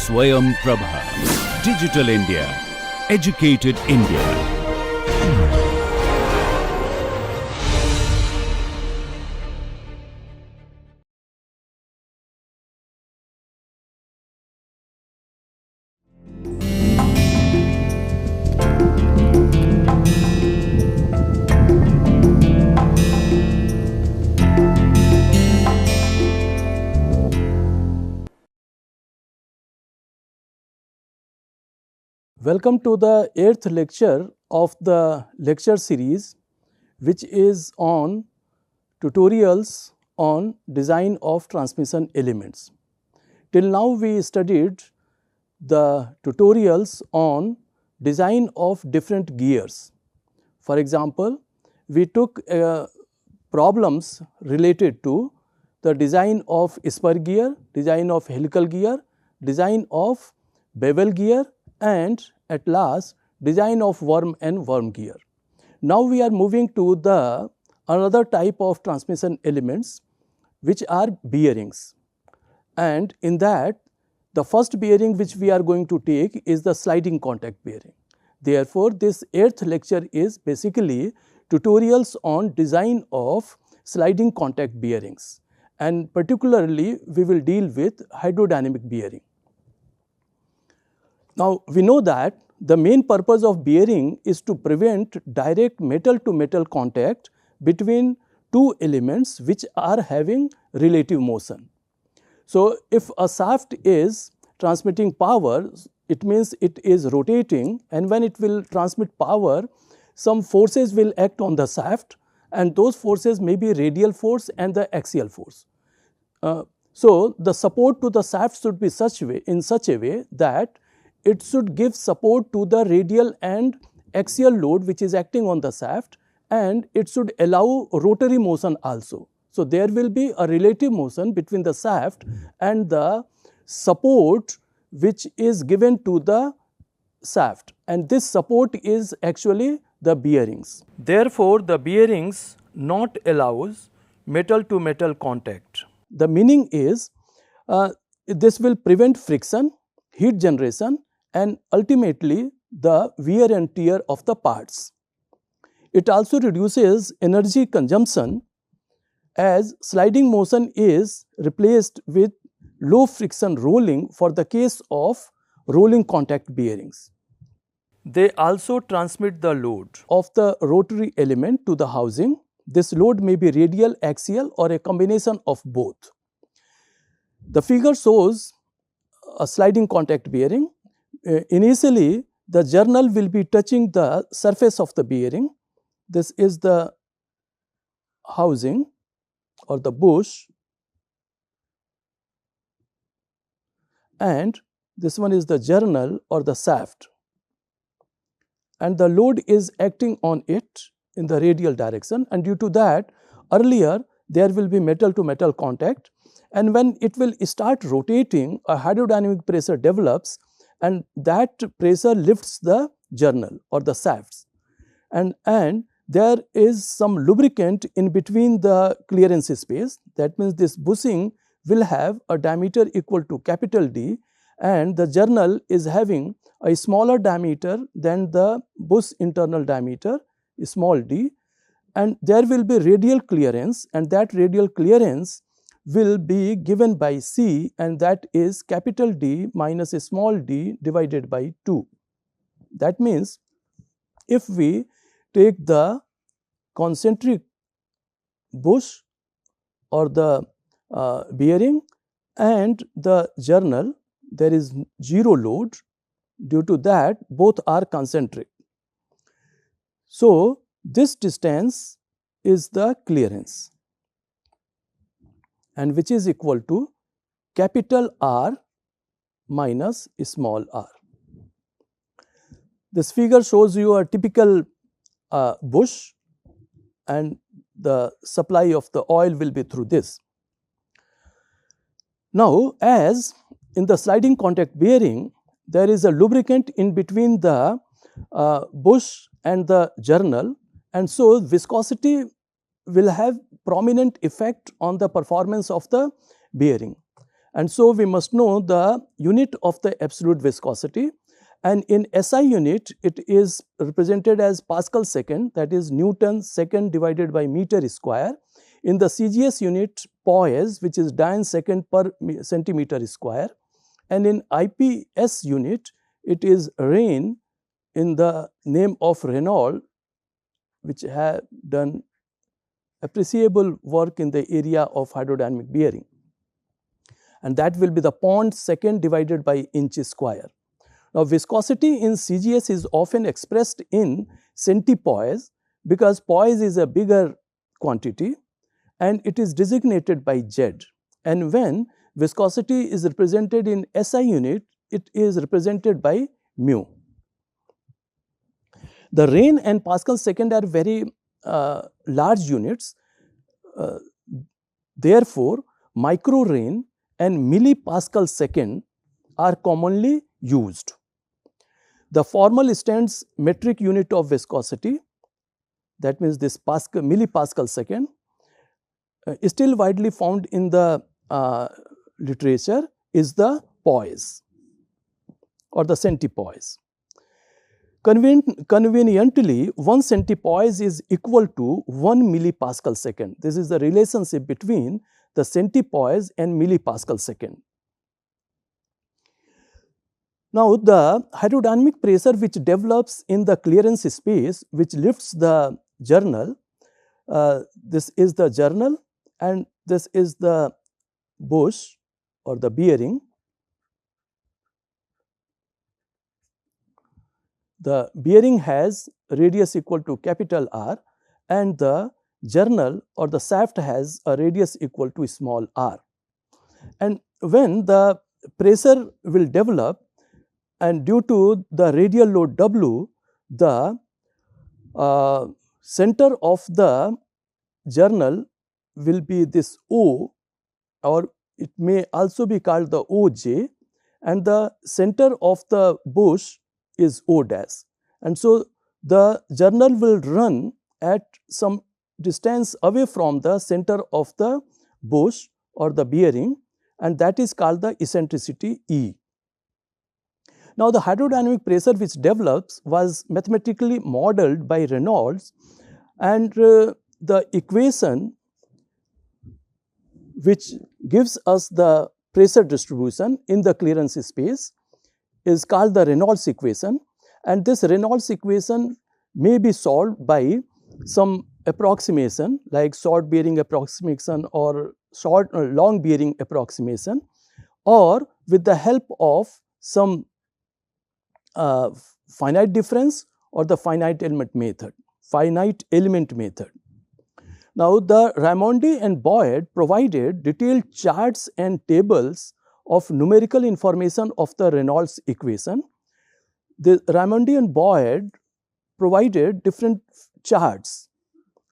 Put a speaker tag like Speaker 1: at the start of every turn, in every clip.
Speaker 1: Swayam Prabha. Digital India. Educated India.
Speaker 2: Welcome to the 8th lecture of the lecture series, which is on tutorials on design of transmission elements. Till now we studied the tutorials on design of different gears. For example, we took problems related to the design of spur gear, design of helical gear, design of bevel gear, and at last design of worm and worm gear. Now we are moving to the another type of transmission elements, which are bearings, and in that the first bearing which we are going to take is the sliding contact bearing. Therefore, this 8th lecture is basically tutorials on design of sliding contact bearings, and particularly we will deal with hydrodynamic bearing. Now, we know that the main purpose of bearing is to prevent direct metal to metal contact between two elements which are having relative motion. So, if a shaft is transmitting power, it means it is rotating, and when it will transmit power, some forces will act on the shaft, and those forces may be radial force and the axial force. So, the support to the shaft should be in such a way that it should give support to the radial and axial load which is acting on the shaft, and it should allow rotary motion also. So, there will be a relative motion between the shaft and the support which is given to the shaft, and this support is actually the bearings. Therefore, the bearings not allows metal to metal contact. The meaning is this will prevent friction, heat generation, and ultimately the wear and tear of the parts. It also reduces energy consumption, as sliding motion is replaced with low friction rolling for the case of rolling contact bearings. They also transmit the load of the rotary element to the housing. This load may be radial, axial, or a combination of both. The figure shows a sliding contact bearing. Initially, the journal will be touching the surface of the bearing. This is the housing or the bush, and this one is the journal or the shaft, and the load is acting on it in the radial direction, and due to that earlier there will be metal to metal contact, and when it will start rotating, a hydrodynamic pressure develops, and that pressure lifts the journal or the shafts, and there is some lubricant in between the clearance space. That means this bushing will have a diameter equal to capital D, and the journal is having a smaller diameter than the bush internal diameter, small d, and there will be radial clearance, and that radial clearance will be given by C, and that is capital D minus a small d divided by 2. That means, if we take the concentric bush or the bearing and the journal, there is zero load. Due to that, both are concentric. So, this distance is the clearance, and which is equal to capital R minus small r. This figure shows you a typical bush, and the supply of the oil will be through this. Now, as in the sliding contact bearing, there is a lubricant in between the bush and the journal, and so viscosity will have prominent effect on the performance of the bearing. And so we must know the unit of the absolute viscosity, and in SI unit it is represented as Pascal second, that is Newton second divided by meter square. In the CGS unit, poise, which is Dian second per centimeter square, and in IPS unit it is Rain, in the name of Reynolds, which have done appreciable work in the area of hydrodynamic bearing, and that will be the pond second divided by inch square. Now, viscosity in CGS is often expressed in centipoise because poise is a bigger quantity and it is designated by Z. And when viscosity is represented in SI unit, it is represented by mu. The Rain and Pascal second are very large units. Therefore, micro Rain and millipascal second are commonly used. The formal stands metric unit of viscosity, that means this millipascal second, is still widely found in the literature, is the poise or the centipoise. Conveniently, 1 centipoise is equal to 1 millipascal second. This is the relationship between the centipoise and millipascal second. Now, the hydrodynamic pressure which develops in the clearance space, which lifts the journal, this is the journal and this is the bush or the bearing. The bearing has radius equal to capital R and the journal or the shaft has a radius equal to small r. And when the pressure will develop, and due to the radial load W, the center of the journal will be this O, or it may also be called the OJ, and the center of the bush is O dash. And so, the journal will run at some distance away from the center of the bush or the bearing, and that is called the eccentricity E. Now, the hydrodynamic pressure which develops was mathematically modeled by Reynolds, and the equation which gives us the pressure distribution in the clearance space is called the Reynolds equation, and this Reynolds equation may be solved by some approximation like short bearing approximation or long bearing approximation, or with the help of some finite difference or the finite element method. Now, the Raimondi and Boyd provided detailed charts and tables of numerical information of the Reynolds equation. The Raimondi and Boyd provided different charts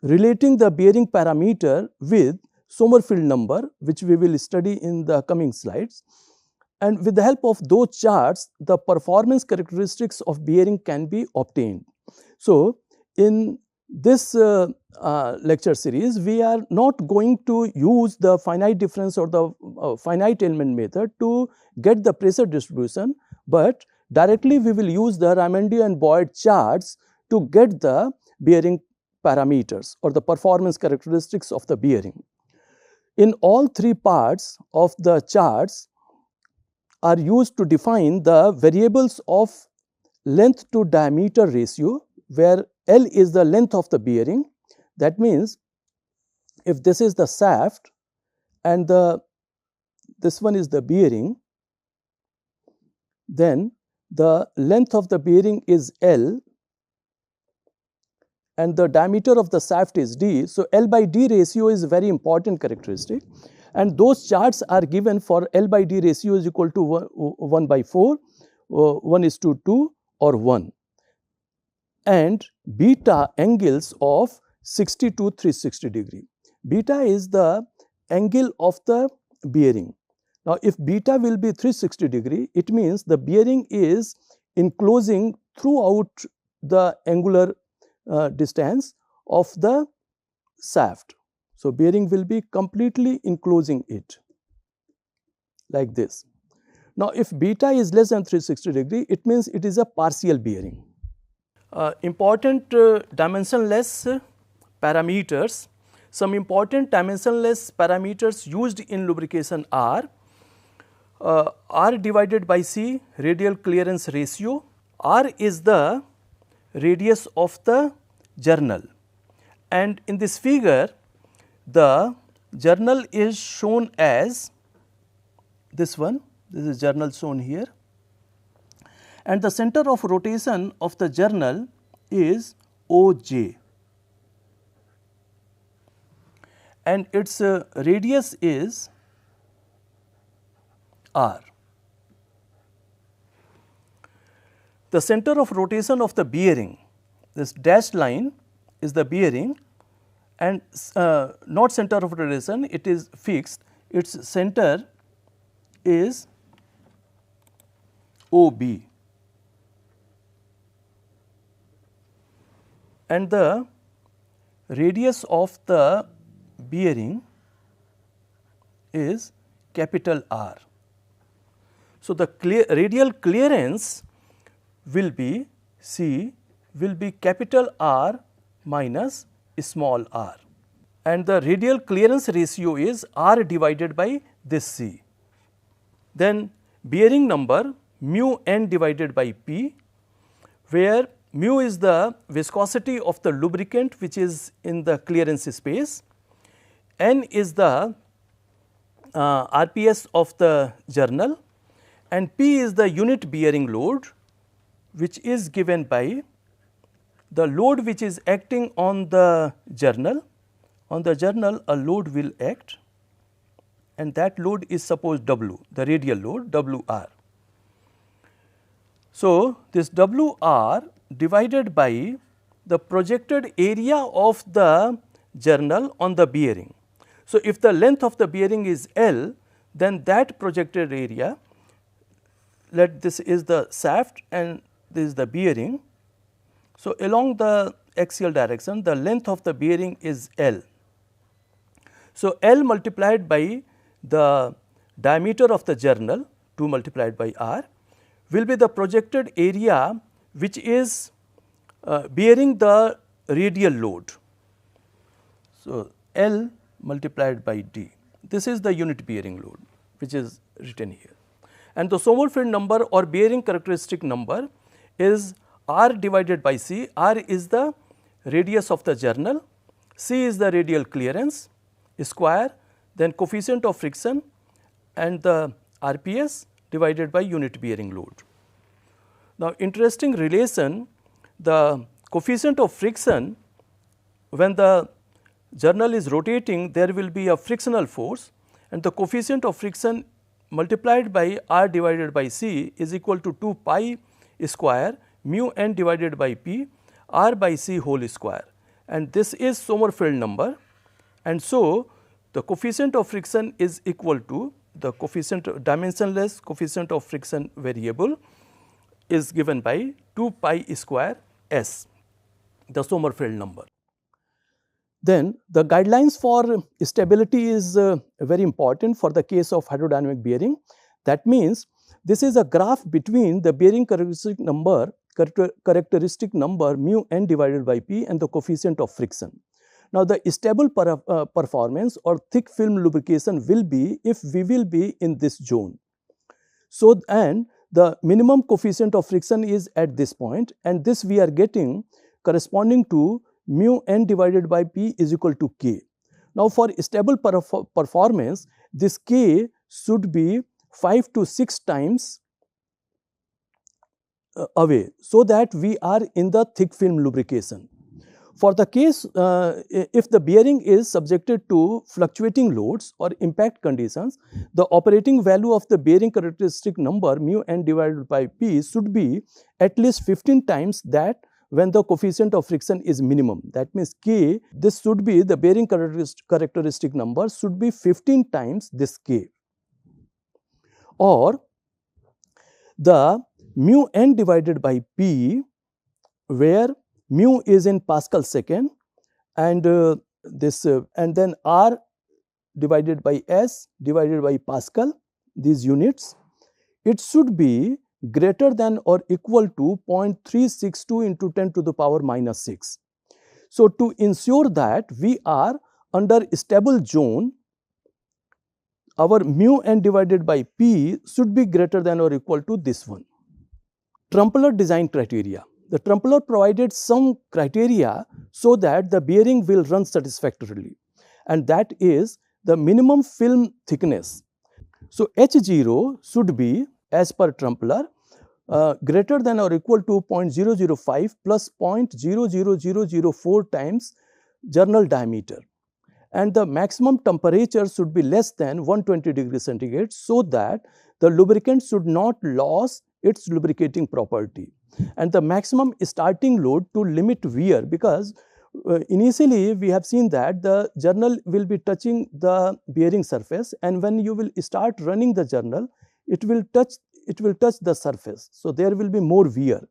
Speaker 2: relating the bearing parameter with Sommerfeld number, which we will study in the coming slides. And with the help of those charts, the performance characteristics of bearing can be obtained. So, in this lecture series, we are not going to use the finite difference or the finite element method to get the pressure distribution, but directly we will use the Raimondi and Boyd charts to get the bearing parameters or the performance characteristics of the bearing. In all three parts of the charts are used to define the variables of length to diameter ratio, where L is the length of the bearing. That means, if this is the shaft and this one is the bearing, then the length of the bearing is L and the diameter of the shaft is D. So, L by D ratio is a very important characteristic, and those charts are given for L by D ratio is equal to 1 by 4, 1 is to 2 or 1, and beta angles of 60 to 360 degree. Beta is the angle of the bearing. Now, if beta will be 360 degree, it means the bearing is enclosing throughout the angular distance of the shaft. So, bearing will be completely enclosing it like this. Now, if beta is less than 360 degree, it means it is a partial bearing. Important dimensionless parameters. Some important dimensionless parameters used in lubrication are R divided by C, radial clearance ratio. R is the radius of the journal, and in this figure the journal is shown as this one. This is journal shown here, and the center of rotation of the journal is OJ, and its radius is R. The center of rotation of the bearing, this dashed line is the bearing, and not center of rotation, it is fixed, its center is OB, and the radius of the bearing is capital R. So, the radial clearance will be C will be capital R minus small r, and the radial clearance ratio is R divided by this C. Then bearing number mu n divided by P, where mu is the viscosity of the lubricant which is in the clearance space, n is the RPS of the journal, and P is the unit bearing load which is given by the load which is acting on the journal. On the journal a load will act, and that load is suppose W, the radial load WR. So, this WR divided by the projected area of the journal on the bearing. So, if the length of the bearing is L, then that projected area, let this is the shaft and this is the bearing. So, along the axial direction the length of the bearing is L. So, L multiplied by the diameter of the journal 2 multiplied by R will be the projected area which is bearing the radial load. So, L multiplied by D, this is the unit bearing load which is written here, and the Sommerfeld number or bearing characteristic number is R divided by C. R is the radius of the journal, C is the radial clearance square, then coefficient of friction and the RPS divided by unit bearing load. Now, interesting relation, the coefficient of friction, when the journal is rotating there will be a frictional force, and the coefficient of friction multiplied by R divided by C is equal to 2 pi square mu n divided by P R by C whole square, and this is Sommerfeld number, and so the coefficient of friction is equal to the coefficient dimensionless coefficient of friction variable is given by 2 pi square S, the Sommerfeld number. Then the guidelines for stability is very important for the case of hydrodynamic bearing. That means this is a graph between the bearing characteristic number mu n divided by P and the coefficient of friction. Now, the stable performance or thick film lubrication will be if we will be in this zone. So, and the minimum coefficient of friction is at this point, and this we are getting corresponding to mu n divided by P is equal to K. Now, for stable performance, this K should be 5 to 6 times away, so that we are in the thick film lubrication. For the case if the bearing is subjected to fluctuating loads or impact conditions, the operating value of the bearing characteristic number mu n divided by P should be at least 15 times that when the coefficient of friction is minimum. That means K, this should be the bearing characteristic number should be 15 times this K, or the mu n divided by P, where mu is in Pascal second, and and then R divided by S divided by Pascal these units, it should be greater than or equal to 0.362 into 10 to the power minus 6. So, to ensure that we are under stable zone, our mu n divided by p should be greater than or equal to this one. Trumpeller design criteria. The trumpeller provided some criteria so that the bearing will run satisfactorily, and that is the minimum film thickness. So, H0 should be, as per trumpeller, greater than or equal to 0.005 plus 0.00004 times journal diameter, and the maximum temperature should be less than 120 degrees centigrade, so that the lubricant should not lose its lubricating property, and the maximum starting load to limit wear, because initially we have seen that the journal will be touching the bearing surface, and when you will start running the journal, it will touch the surface. So, there will be more wear.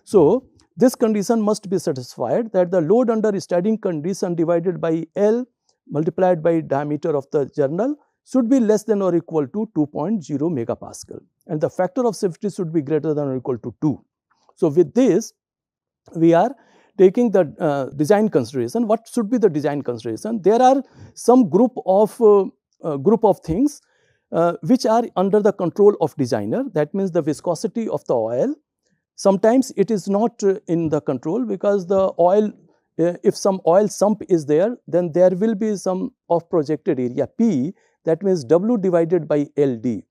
Speaker 2: So, this condition must be satisfied, that the load under steadying condition divided by L multiplied by diameter of the journal should be less than or equal to 2.0 megapascal, and the factor of safety should be greater than or equal to 2. So, with this we are taking the design consideration. What should be the design consideration? There are some group of things which are under the control of designer. That means the viscosity of the oil. Sometimes it is not in the control, because the oil, if some oil sump is there, then there will be some of projected area P, that means W divided by LD.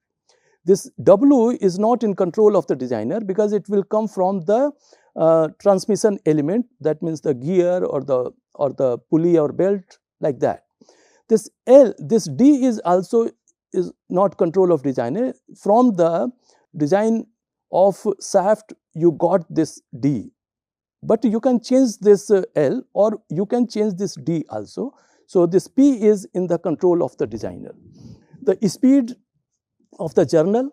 Speaker 2: This W is not in control of the designer, because it will come from the transmission element, that means the gear or the pulley or belt, like that. This D is also not control of designer. From the design of shaft you got this D, but you can change this L, or you can change this D also. So, this P is in the control of the designer. The speed of the journal,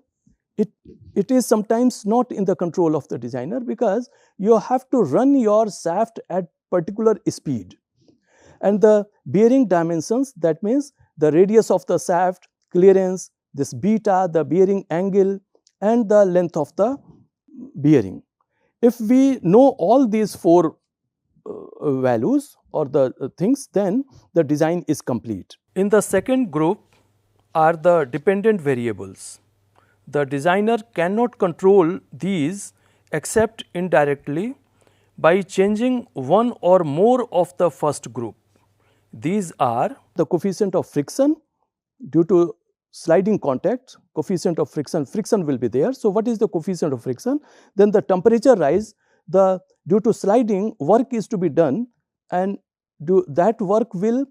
Speaker 2: it is sometimes not in the control of the designer, because you have to run your shaft at particular speed, and the bearing dimensions, that means the radius of the shaft, clearance, this beta, the bearing angle, and the length of the bearing. If we know all these four values or the things, then the design is complete. In the second group are the dependent variables. The designer cannot control these except indirectly by changing one or more of the first group. These are the coefficient of friction due to sliding contact, coefficient of friction will be there. So, what is the coefficient of friction? Then the temperature rise, due to sliding work is to be done, and that work will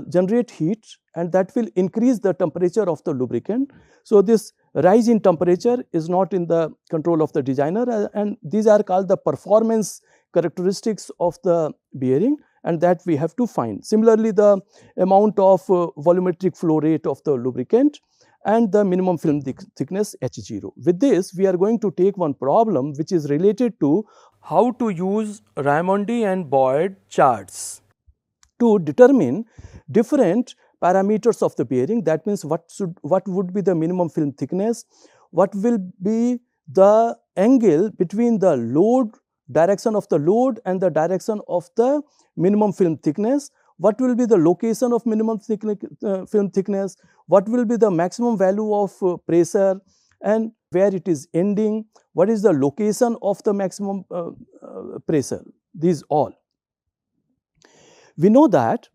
Speaker 2: generate heat, and that will increase the temperature of the lubricant. So, this rise in temperature is not in the control of the designer, and these are called the performance characteristics of the bearing, and that we have to find. Similarly, the amount of volumetric flow rate of the lubricant and the minimum film thickness H0. With this, we are going to take one problem which is related to how to use Raimondi and Boyd charts to determine different parameters of the bearing. That means what would be the minimum film thickness, what will be the angle between the load, direction of the load, and the direction of the minimum film thickness, what will be the location of minimum film thickness, what will be the maximum value of pressure, and where it is ending, what is the location of the maximum pressure, these all. We know that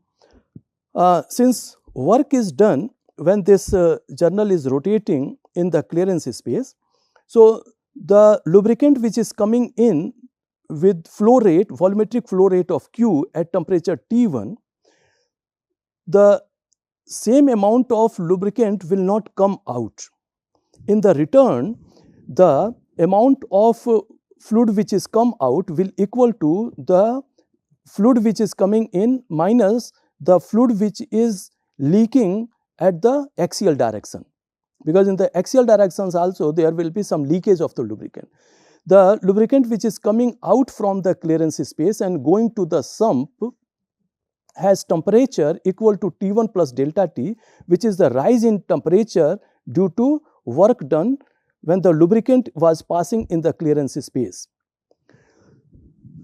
Speaker 2: since work is done when this journal is rotating in the clearance space, so the lubricant which is coming in with flow rate, volumetric flow rate of Q at temperature T1, the same amount of lubricant will not come out. In the return, the amount of fluid which is come out will equal to the fluid which is coming in minus the fluid which is leaking at the axial direction, because in the axial directions also there will be some leakage of the lubricant. The lubricant which is coming out from the clearance space and going to the sump has temperature equal to T1 plus delta T, which is the rise in temperature due to work done when the lubricant was passing in the clearance space.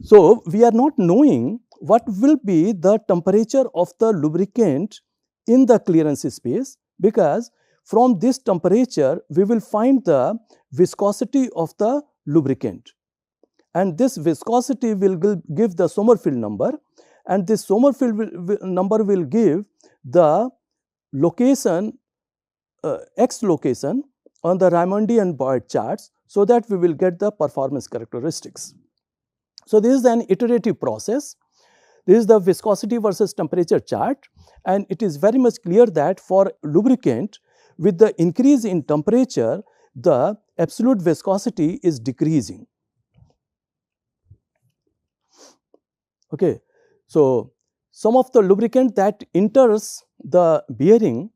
Speaker 2: So, we are not knowing what will be the temperature of the lubricant in the clearance space, because from this temperature we will find the viscosity of the lubricant, and this viscosity will give the Sommerfeld number, and this Sommerfeld number will give the location, x location on the Riemannian Boyd charts, so that we will get the performance characteristics. So, this is an iterative process. This is the viscosity versus temperature chart, and it is very much clear that for lubricant, with the increase in temperature, the absolute viscosity is decreasing. Okay. So, some of the lubricant that enters the bearing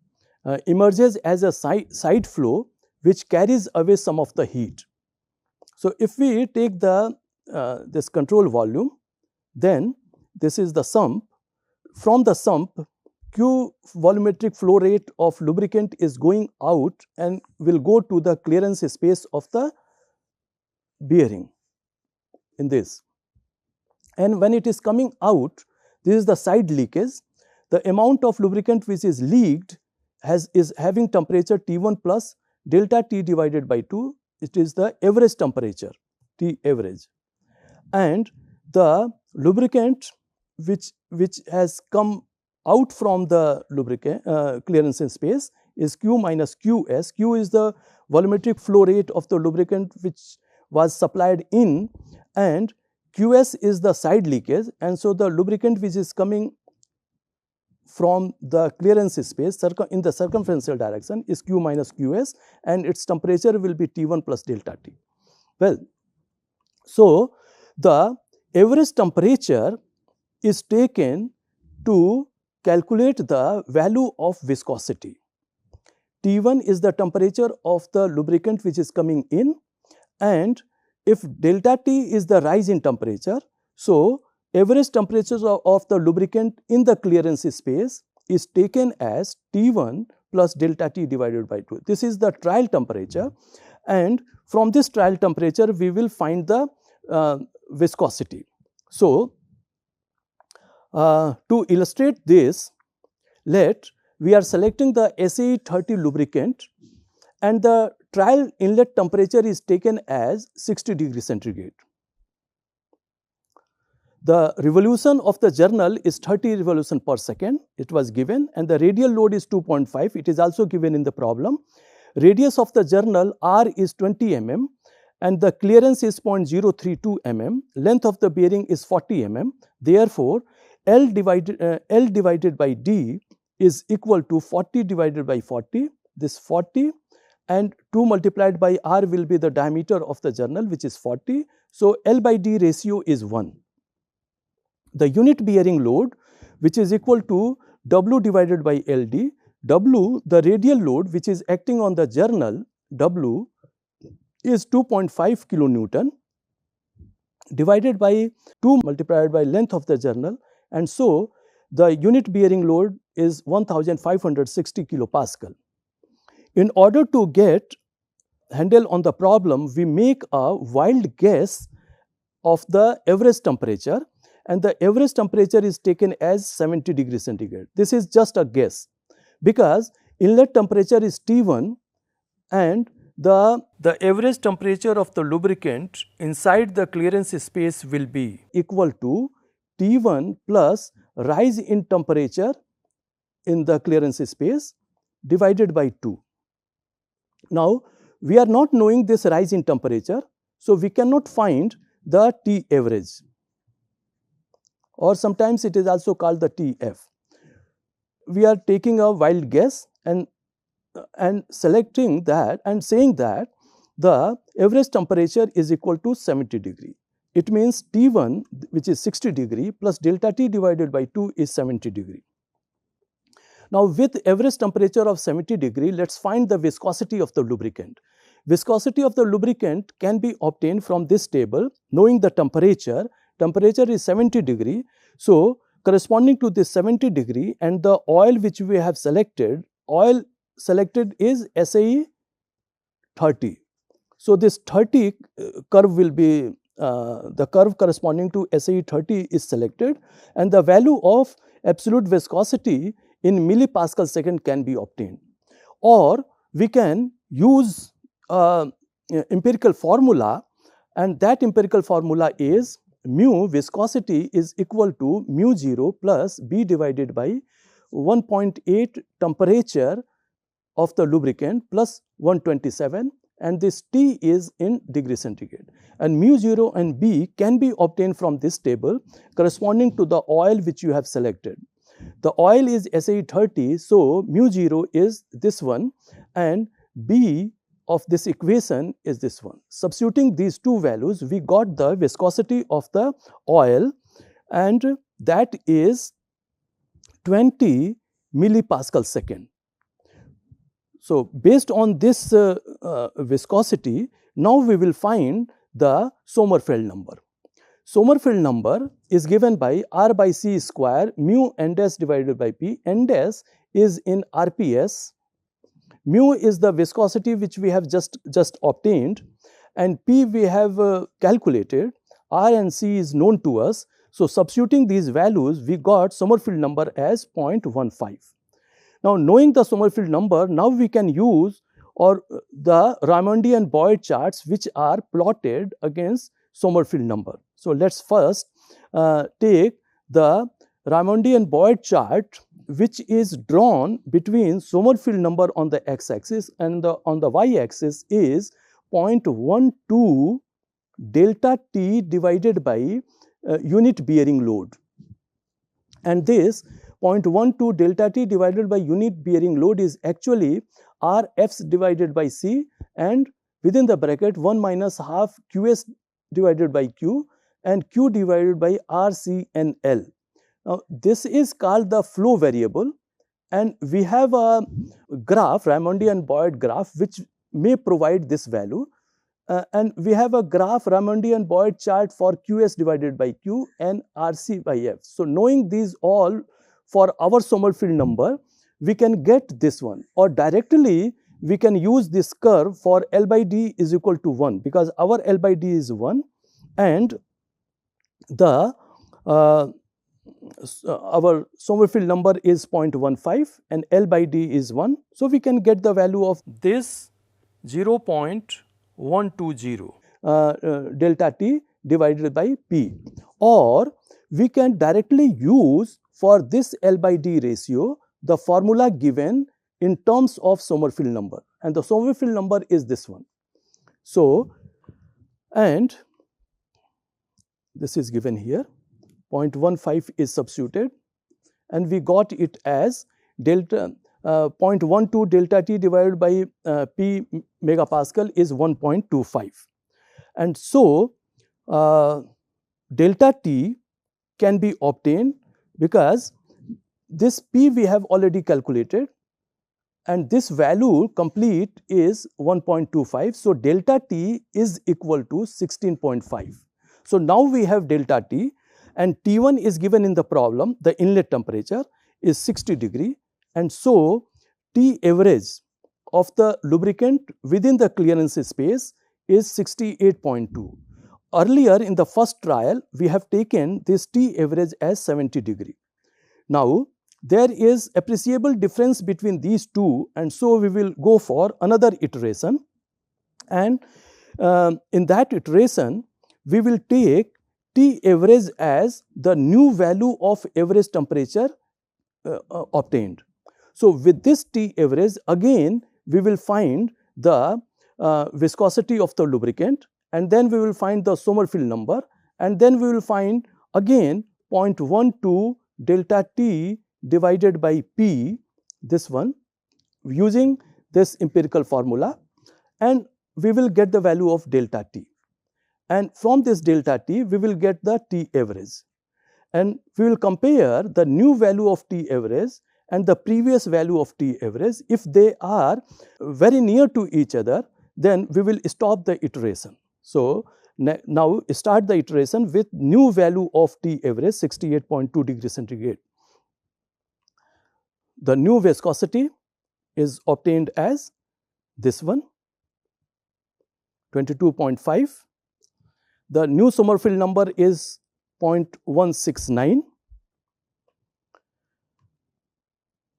Speaker 2: emerges as a side flow, which carries away some of the heat. So, if we take the this control volume, then this is the sump. From the sump, Q volumetric flow rate of lubricant is going out and will go to the clearance space of the bearing in this. And when it is coming out, this is the side leakage. The amount of lubricant which is leaked is having temperature T1 plus delta T divided by 2. It is the average temperature, T average. And the lubricant which has come out from the lubricant clearance in space is Q minus Qs. Q is the volumetric flow rate of the lubricant which was supplied in, and Qs is the side leakage, and so the lubricant which is coming from the clearance space in the circumferential direction is Q minus Qs, and its temperature will be T1 plus delta T. Well, so the average temperature is taken to calculate the value of viscosity. T1 is the temperature of the lubricant which is coming in, and if delta T is the rise in temperature, so average temperature of the lubricant in the clearance space is taken as T1 plus delta T divided by 2. This is the trial temperature, and from this trial temperature we will find the viscosity. So, to illustrate this, we are selecting the SAE 30 lubricant, and the trial inlet temperature is taken as 60 degrees centigrade. The revolution of the journal is 30 revolution per second, it was given, and the radial load is 2.5, it is also given in the problem. Radius of the journal R is 20 mm, and the clearance is 0.032 mm, length of the bearing is 40 mm. Therefore, L divided by D is equal to 40 divided by 40, this 40, and 2 multiplied by R will be the diameter of the journal, which is 40. So, L by D ratio is 1. The unit bearing load, which is equal to W divided by LD, W, the radial load which is acting on the journal, W is 2.5 kilonewton divided by 2 multiplied by length of the journal, and so the unit bearing load is 1560 kilopascal. In order to get handle on the problem, we make a wild guess of the average temperature, and the average temperature is taken as 70 degrees centigrade. This is just a guess, because inlet temperature is T1 and the average temperature of the lubricant inside the clearance space will be equal to T1 plus rise in temperature in the clearance space divided by 2. Now, we are not knowing this rise in temperature, so we cannot find the T average, or sometimes it is also called the TF. We are taking a wild guess and selecting that and saying that the average temperature is equal to 70 degree. It means T1, which is 60 degree, plus delta T divided by 2 is 70 degree. Now, with average temperature of 70 degree, let us find the viscosity of the lubricant. Viscosity of the lubricant can be obtained from this table, knowing the temperature. Temperature is 70 degree. So, corresponding to this 70 degree and the oil which we have selected, oil selected is SAE 30. So, this 30 curve will be the curve corresponding to SAE 30 is selected, and the value of absolute viscosity in millipascal second can be obtained. Or we can use empirical formula, and that empirical formula is mu viscosity is equal to mu 0 plus B divided by 1.8 temperature of the lubricant plus 127, and this T is in degree centigrade, and mu 0 and B can be obtained from this table corresponding to the oil which you have selected. The oil is SAE 30, so mu 0 is this one and B of this equation is this one. Substituting these two values, we got the viscosity of the oil, and that is 20 millipascal second. So, based on this viscosity, now we will find the Sommerfeld number. Sommerfeld number is given by R by C square mu n dash divided by P. N dash is in RPS. Mu is the viscosity which we have just obtained, and P we have calculated. R and C is known to us. So, substituting these values, we got Sommerfeld number as 0.15. Now, knowing the Sommerfeld number, now we can use the Raymondian Boyd charts which are plotted against Sommerfeld number. So, let us first take the Raymondian Boyd chart which is drawn between Sommerfeld number on the x-axis and on the y-axis is 0.12 delta T divided by unit bearing load, and this 0.12 delta T divided by unit bearing load is actually Rf's divided by C, and within the bracket 1 minus half Qs divided by Q and Q divided by Rc and L. Now, this is called the flow variable, and we have a graph, Raymondian Boyd graph, which may provide this value, and we have a graph Raymondian Boyd chart for Qs divided by Q and Rc by F. So, knowing these all for our Sommerfeld number, we can get this one, or directly we can use this curve for L by D is equal to 1, because our L by D is 1 and the our Sommerfeld number is 0.15 and L by D is 1. So, we can get the value of this 0.120 delta T divided by P, or we can directly use for this L by D ratio the formula given in terms of Sommerfeld number, and the Sommerfeld number is this one. So, and this is given here, 0.15 is substituted, and we got it as delta 0.12 delta T divided by P megapascal is 1.25, and so delta T can be obtained because this P we have already calculated, and this value complete is 1.25. So, delta T is equal to 16.5. So, now we have delta T, and T1 is given in the problem, the inlet temperature is 60 degree, and so T average of the lubricant within the clearance space is 68.2. Earlier in the first trial, we have taken this T average as 70 degree. Now, there is appreciable difference between these two, and so we will go for another iteration, and in that iteration we will take T average as the new value of average temperature obtained. So, with this T average again we will find the viscosity of the lubricant, and then we will find the Sommerfeld number, and then we will find again 0.12 delta T divided by P, this one, using this empirical formula, and we will get the value of delta T, and from this delta T we will get the T average, and we will compare the new value of T average and the previous value of T average. If they are very near to each other, then we will stop the iteration. So, now start the iteration with new value of T average 68.2 degree centigrade. The new viscosity is obtained as this one, 22.5. The new Sommerfeld number is 0.169.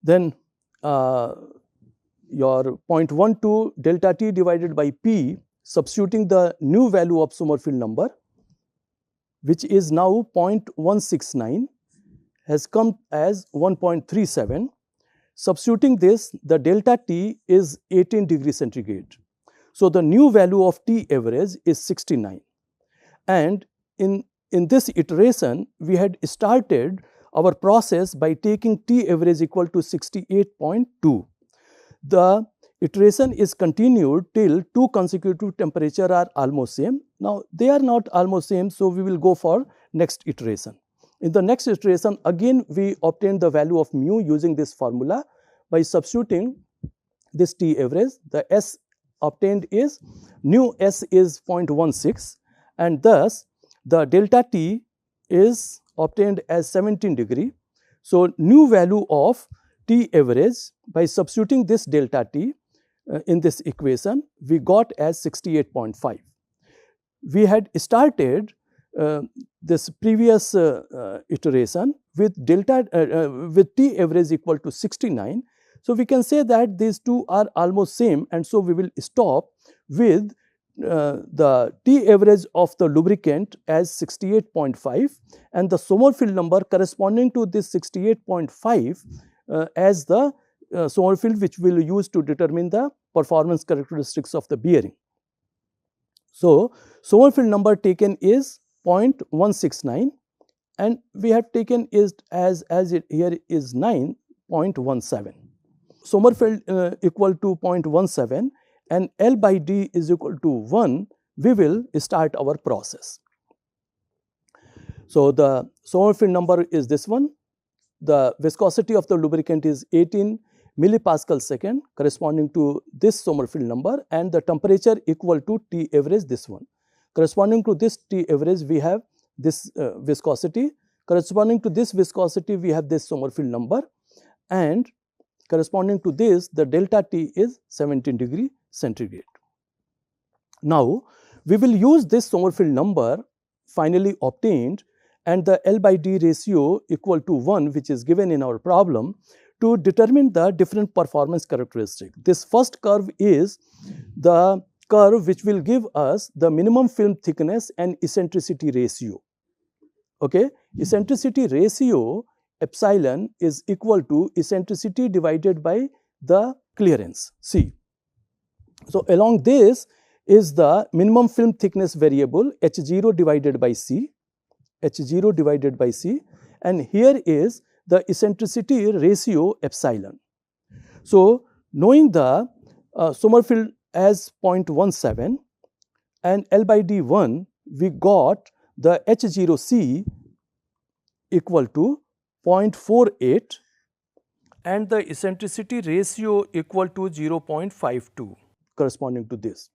Speaker 2: Then your 0.12 delta t divided by p, substituting the new value of Sommerfeld number, which is now 0.169, has come as 1.37. Substituting this, the delta t is 18 degrees centigrade. So the new value of T average is 69. And in this iteration, we had started our process by taking T average equal to 68.2. The iteration is continued till two consecutive temperatures are almost same. Now they are not almost same, so we will go for next iteration. In the next iteration, again we obtain the value of mu using this formula by substituting this T average. The S obtained is, new S is 0.16, and thus the delta T is obtained as 17 degree. So new value of T average by substituting this delta T in this equation, we got as 68.5. We had started this previous iteration with with T average equal to 69. So we can say that these two are almost same, and so we will stop with the T average of the lubricant as 68.5 and the Sommerfeld number corresponding to this 68.5 as the Sommerfeld which we will use to determine the performance characteristics of the bearing. So Sommerfeld number taken is 0.169 and we have taken is as it here is 9.17. Sommerfeld equal to 0.17 and L by D is equal to 1, we will start our process. So the Sommerfeld number is this one. The viscosity of the lubricant is 18 millipascal second corresponding to this Sommerfeld number, and the temperature equal to T average, this one. Corresponding to this T average, we have this viscosity. Corresponding to this viscosity, we have this Sommerfeld number, and corresponding to this, the delta T is 17 degree centigrade. Now, we will use this Sommerfeld number finally obtained and the L by D ratio equal to 1, which is given in our problem, to determine the different performance characteristic. This first curve is the curve which will give us the minimum film thickness and eccentricity ratio. Okay, eccentricity ratio epsilon is equal to eccentricity divided by the clearance C. So along this is the minimum film thickness variable H0 divided by C, H0 divided by C, and here is the eccentricity ratio epsilon. So knowing the Sommerfeld as 0.17 and L by D 1, we got the H0C equal to 0.48 and the eccentricity ratio equal to 0.52 corresponding to this.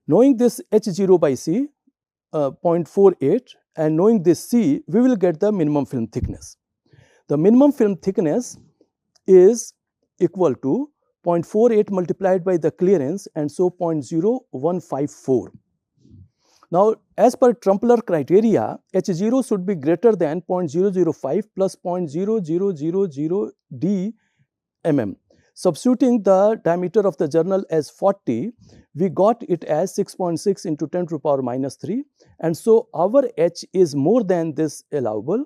Speaker 2: Knowing this H0 by C 0.48 and knowing this C, we will get the minimum film thickness. The minimum film thickness is equal to 0.48 multiplied by the clearance, and so 0.0154. Now, as per Trumpler criteria, H0 should be greater than 0.005 plus 0.0000 d mm. Substituting the diameter of the journal as 40, we got it as 6.6 into 10 to the power minus 3, and so our H is more than this allowable,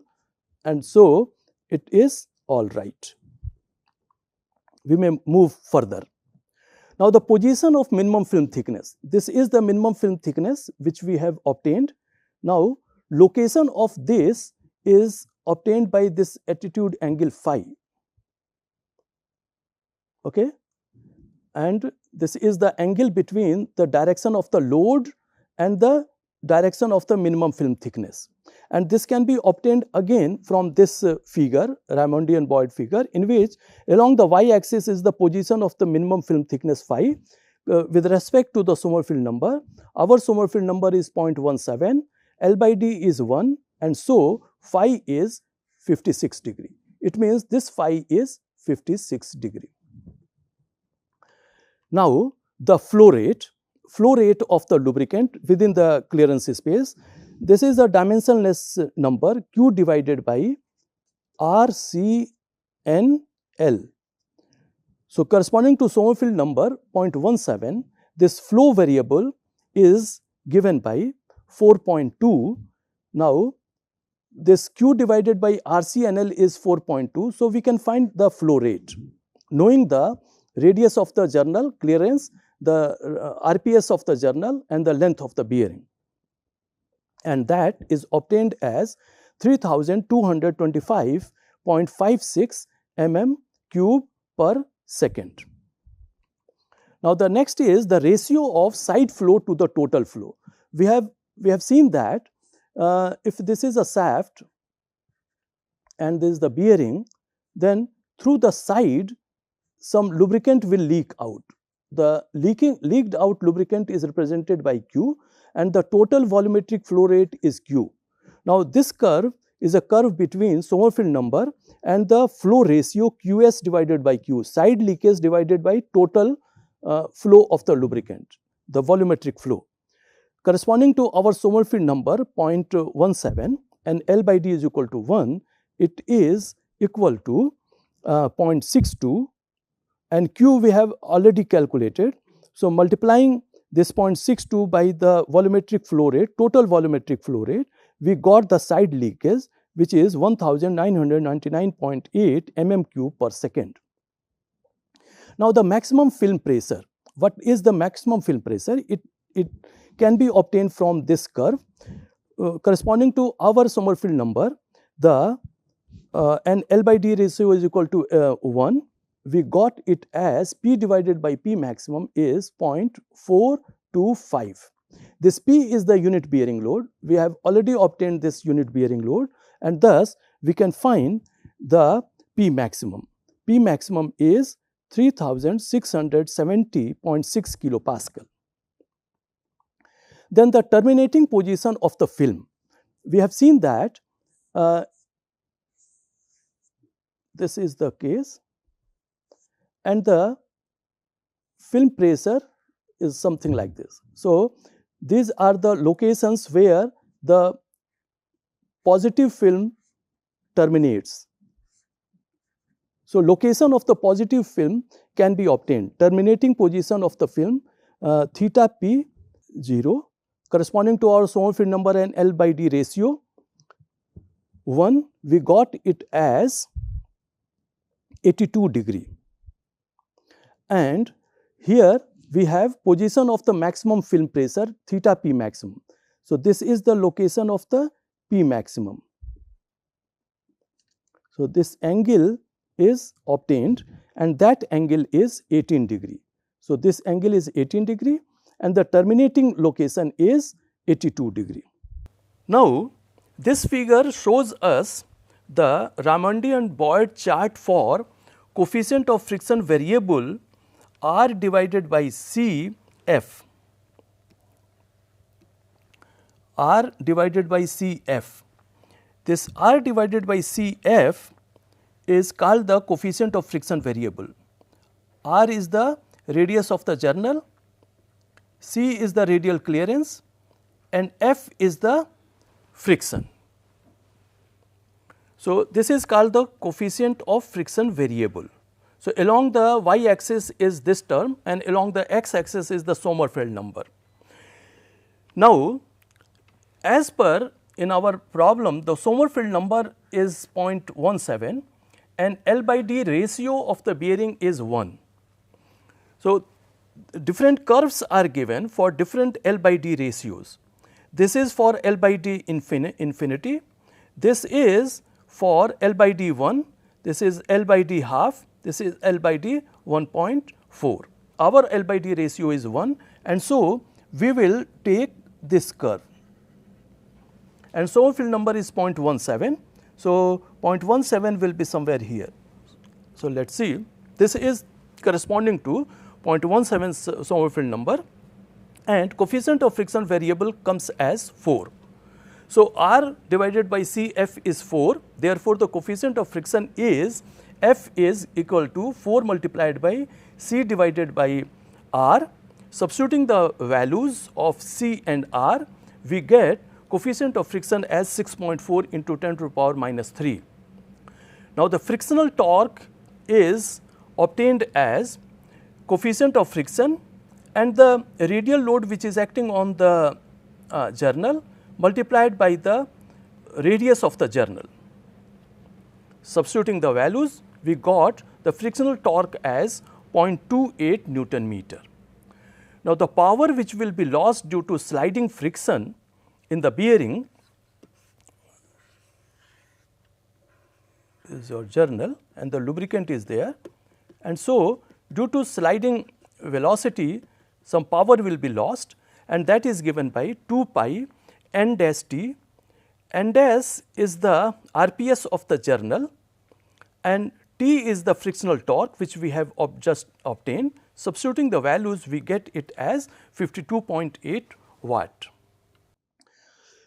Speaker 2: and so it is all right. We may move further. Now, the position of minimum film thickness. This is the minimum film thickness which we have obtained. Now, location of this is obtained by this attitude angle phi. Okay, and this is the angle between the direction of the load and the direction of the minimum film thickness, and this can be obtained again from this figure, Raymondian-Boyd figure, in which along the y-axis is the position of the minimum film thickness phi with respect to the Sommerfeld number. Our Sommerfeld number is 0.17, L by D is 1, and so phi is 56 degree. It means this phi is 56 degree. Now, the flow rate of the lubricant within the clearance space, this is a dimensionless number Q divided by RCNL. So, corresponding to Sommerfeld number 0.17, this flow variable is given by 4.2. Now, this Q divided by RCNL is 4.2. So, we can find the flow rate knowing the radius of the journal clearance, the RPS of the journal and the length of the bearing, and that is obtained as 3225.56 mm cube per second. Now, the next is the ratio of side flow to the total flow. We have seen that if this is a shaft and this is the bearing, then through the side some lubricant will leak out. The leaked out lubricant is represented by Q and the total volumetric flow rate is Q. Now, this curve is a curve between Sommerfeld number and the flow ratio Qs divided by Q, side leakage divided by total flow of the lubricant, the volumetric flow. Corresponding to our Sommerfeld number 0.17 and L by D is equal to 1, it is equal to 0.62 and Q we have already calculated. So, multiplying this 0.62 by the volumetric flow rate, total volumetric flow rate, we got the side leakage which is 1999.8 mm cube per second. Now, the maximum film pressure, what is the maximum film pressure? It can be obtained from this curve corresponding to our Sommerfeld number, the and L by D ratio is equal to 1. We got it as P divided by P maximum is 0.425. This P is the unit bearing load. We have already obtained this unit bearing load and thus we can find the P maximum. P maximum is 3670.6 kilopascal. Then the terminating position of the film. We have seen that this is the case and the film pressure is something like this. So, these are the locations where the positive film terminates. So, location of the positive film can be obtained. Terminating position of the film theta p 0 corresponding to our Sommerfeld number and L by D ratio 1, we got it as 82 degree. And here we have position of the maximum film pressure theta p maximum. So, this is the location of the p maximum. So, this angle is obtained and that angle is 18 degree. So, this angle is 18 degree and the terminating location is 82 degree. Now, this figure shows us the Raimondi and Boyd chart for coefficient of friction variable R divided by C F. R divided by C F. This R divided by C F is called the coefficient of friction variable. R is the radius of the journal, C is the radial clearance and F is the friction. So, this is called the coefficient of friction variable. So, along the y axis is this term and along the x axis is the Sommerfeld number. Now, as per in our problem, the Sommerfeld number is 0.17 and L by D ratio of the bearing is 1. So, different curves are given for different L by D ratios. This is for L by D infinity, this is for L by D 1, this is L by D half, this is L by D 1.4. Our L by D ratio is 1 and so we will take this curve and Sommerfeld number is 0.17. So, 0.17 will be somewhere here. So, let us see, this is corresponding to 0.17 Sommerfeld number and coefficient of friction variable comes as 4. So, R divided by C F is 4, therefore, the coefficient of friction is F is equal to 4 multiplied by C divided by R. Substituting the values of C and R, we get coefficient of friction as 6.4 into 10 to the power minus 3. Now, the frictional torque is obtained as coefficient of friction and the radial load which is acting on the journal multiplied by the radius of the journal. Substituting the values, we got the frictional torque as 0.28 Newton meter. Now, the power which will be lost due to sliding friction in the bearing is your journal and the lubricant is there, and so due to sliding velocity some power will be lost, and that is given by 2 pi n dash t. N dash is the RPS of the journal and T is the frictional torque which we have just obtained. Substituting the values, we get it as 52.8 watt.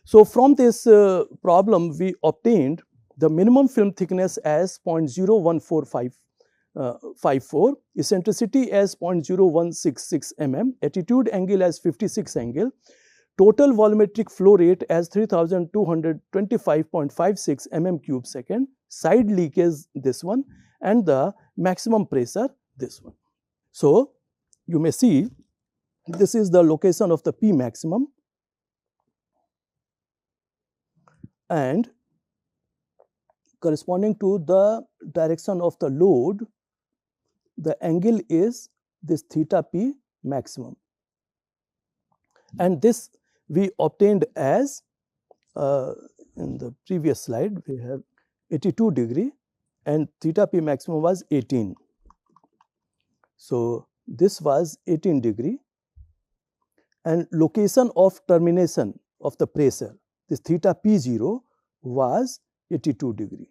Speaker 2: So, from this problem we obtained the minimum film thickness as 0.01454, eccentricity as 0.0166 mm, attitude angle as 56 angle, total volumetric flow rate as 3225.56 mm cube second, side leakage this one, and the maximum pressure this one. So, you may see this is the location of the P maximum, and corresponding to the direction of the load, the angle is this theta P maximum, and this we obtained as in the previous slide we have 82 degree and theta P maximum was 18. So, this was 18 degree and location of termination of the pressure, this theta P0 was 82 degree,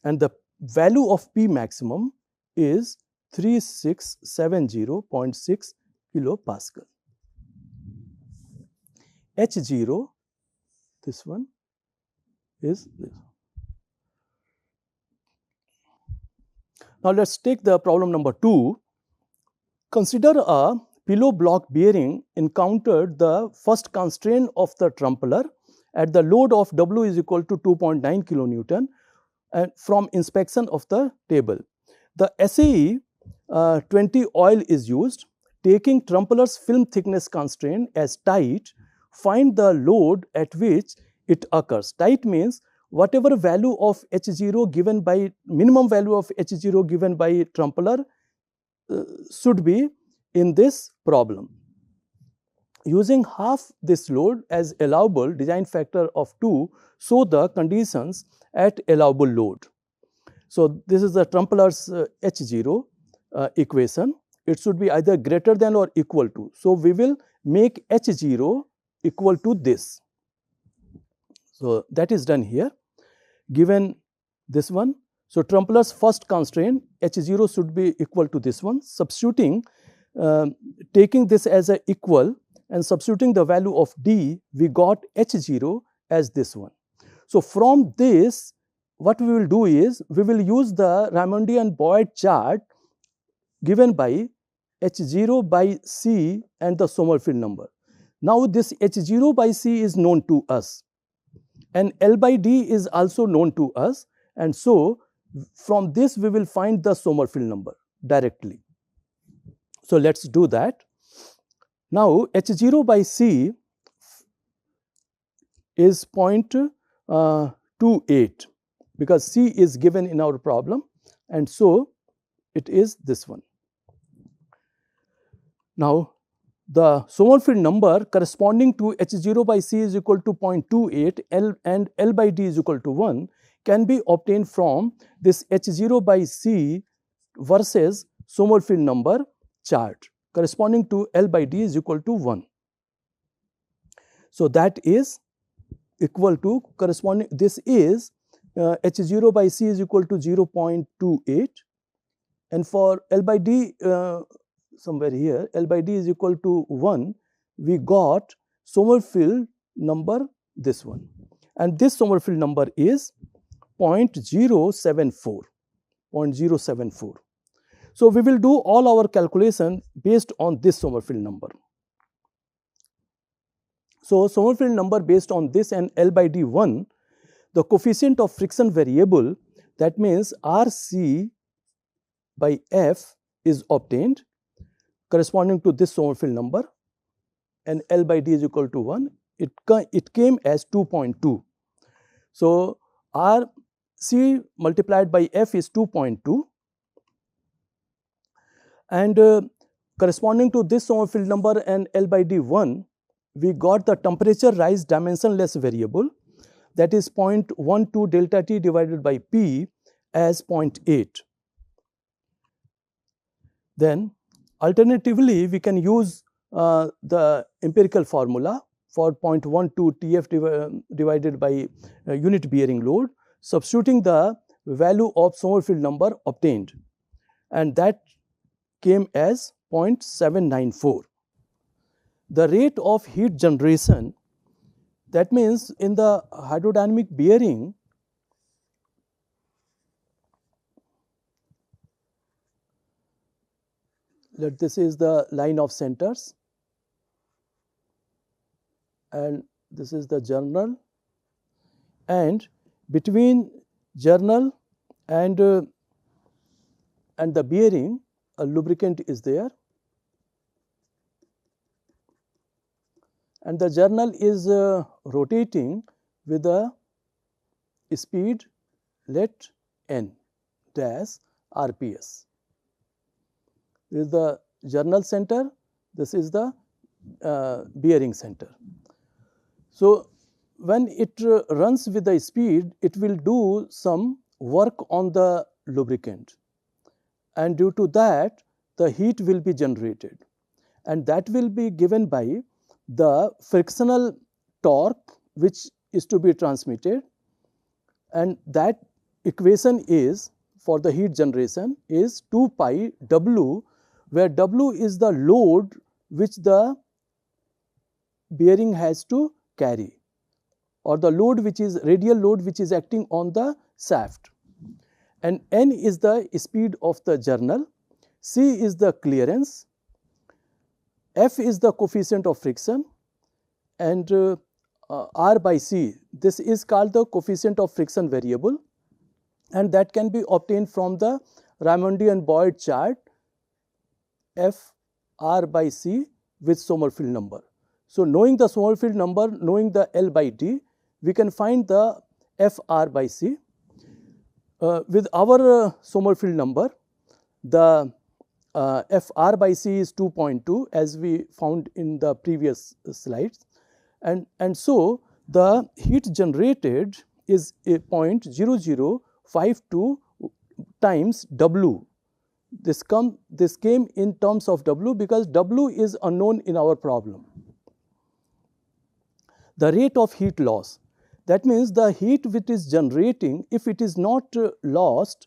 Speaker 2: and the value of P maximum is 3670.6 kilopascal. H0, this one is this. Now, let us take the problem number 2. Consider a pillow block bearing encountered the first constraint of the trumpeter at the load of W is equal to 2.9 kilonewton and from inspection of the table. The SAE 20 oil is used. Taking trumpeter's film thickness constraint as tight, find the load at which it occurs. Tight means whatever value of H0 given by minimum value of H0 given by trumpeter should be in this problem. Using half this load as allowable, design factor of 2, show the conditions at allowable load. So, this is the trumpeter's H0 equation. It should be either greater than or equal to. So, we will make H0 equal to this. So, that is done here given this one. So, trumpeter's first constraint H0 should be equal to this one. Substituting, taking this as a equal and substituting the value of D, we got H0 as this one. So, from this what we will do is we will use the Raymondian Boyd chart given by H0 by C and the Sommerfeld number. Now, this H0 by C is known to us and L by D is also known to us, and so from this we will find the Sommerfeld number directly. So, let us do that. Now, H0 by C is 0.28 because C is given in our problem, and so it is this one. Now, the Sommerfeld number corresponding to H0 by C is equal to 0.28 and L by D is equal to 1 can be obtained from this H0 by C versus Sommerfeld number chart corresponding to L by D is equal to 1. So, that is equal to corresponding, this is H0 by C is equal to 0.28, and for L by D somewhere here L by D is equal to 1, we got Sommerfeld number this one, and this Sommerfeld number is 0.074. 0.074. So we will do all our calculation based on this Sommerfeld number. So Sommerfeld number based on this and L by D1, the coefficient of friction variable, that means RC by F is obtained corresponding to this Sommerfeld number, and L by D is equal to 1. It came as 2.2. So RC multiplied by F is 2.2, and corresponding to this Sommerfeld number and L by D1, we got the temperature rise dimensionless variable, that is 0.12 delta T divided by P as 0.8. Then alternatively, we can use the empirical formula for 0.12 Tf divided by unit bearing load, substituting the value of Sommerfeld number obtained, and that came as 0.794. The rate of heat generation, that means in the hydrodynamic bearing, this is the line of centers, and this is the journal, and between journal and the bearing, a lubricant is there, and the journal is rotating with a speed let n dash RPS. This is the journal center, this is the bearing center. So when it runs with the speed, it will do some work on the lubricant, and due to that the heat will be generated, and that will be given by the frictional torque which is to be transmitted, and that equation is for the heat generation is 2 pi W, where W is the load which the bearing has to carry, or the load which is radial load which is acting on the shaft, and N is the speed of the journal, C is the clearance, F is the coefficient of friction, and R by C, this is called the coefficient of friction variable, and that can be obtained from the Raymondian-Boyd chart F R by C with Sommerfeld number. So knowing the Sommerfeld number, knowing the L by D, we can find the F R by C. With our Sommerfeld number, the F R by C is 2.2 as we found in the previous slides, and so the heat generated is a 0.0052 times W. This came in terms of W because W is unknown in our problem. The rate of heat loss, that means the heat which is generating, if it is not lost,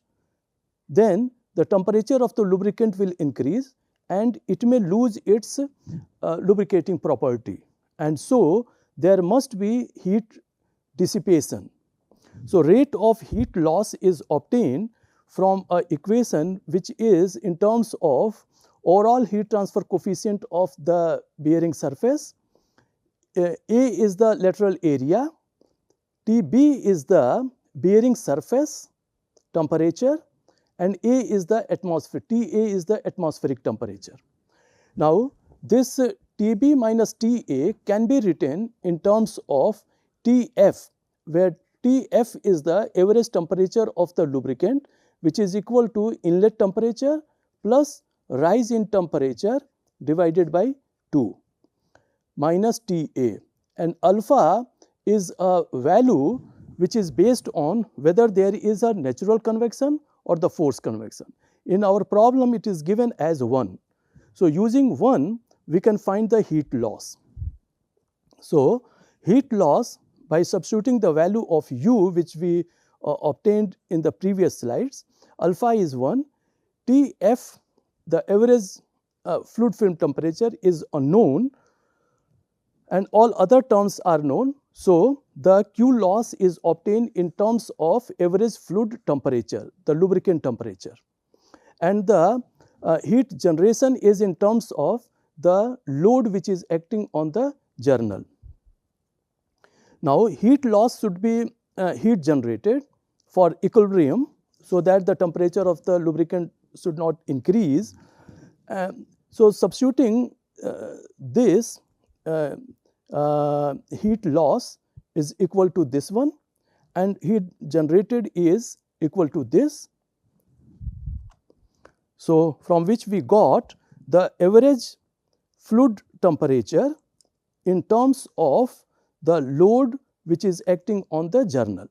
Speaker 2: then the temperature of the lubricant will increase and it may lose its lubricating property, and so there must be heat dissipation. So rate of heat loss is obtained from an equation which is in terms of overall heat transfer coefficient of the bearing surface. A is the lateral area, TB is the bearing surface temperature, and A is the atmosphere, TA is the atmospheric temperature. Now this TB minus TA can be written in terms of TF, where TF is the average temperature of the lubricant, which is equal to inlet temperature plus rise in temperature divided by 2 minus TA, and alpha is a value which is based on whether there is a natural convection or the forced convection. In our problem it is given as 1. So using 1 we can find the heat loss. So heat loss by substituting the value of U which we obtained in the previous slides, alpha is 1, TF, the average fluid film temperature, is unknown and all other terms are known. So the Q loss is obtained in terms of average fluid temperature, the lubricant temperature, and the heat generation is in terms of the load which is acting on the journal. Now, heat loss should be heat generated for equilibrium, so that the temperature of the lubricant should not increase. So, substituting this heat loss is equal to this one, and heat generated is equal to this. So, from which we got the average fluid temperature in terms of the load which is acting on the journal.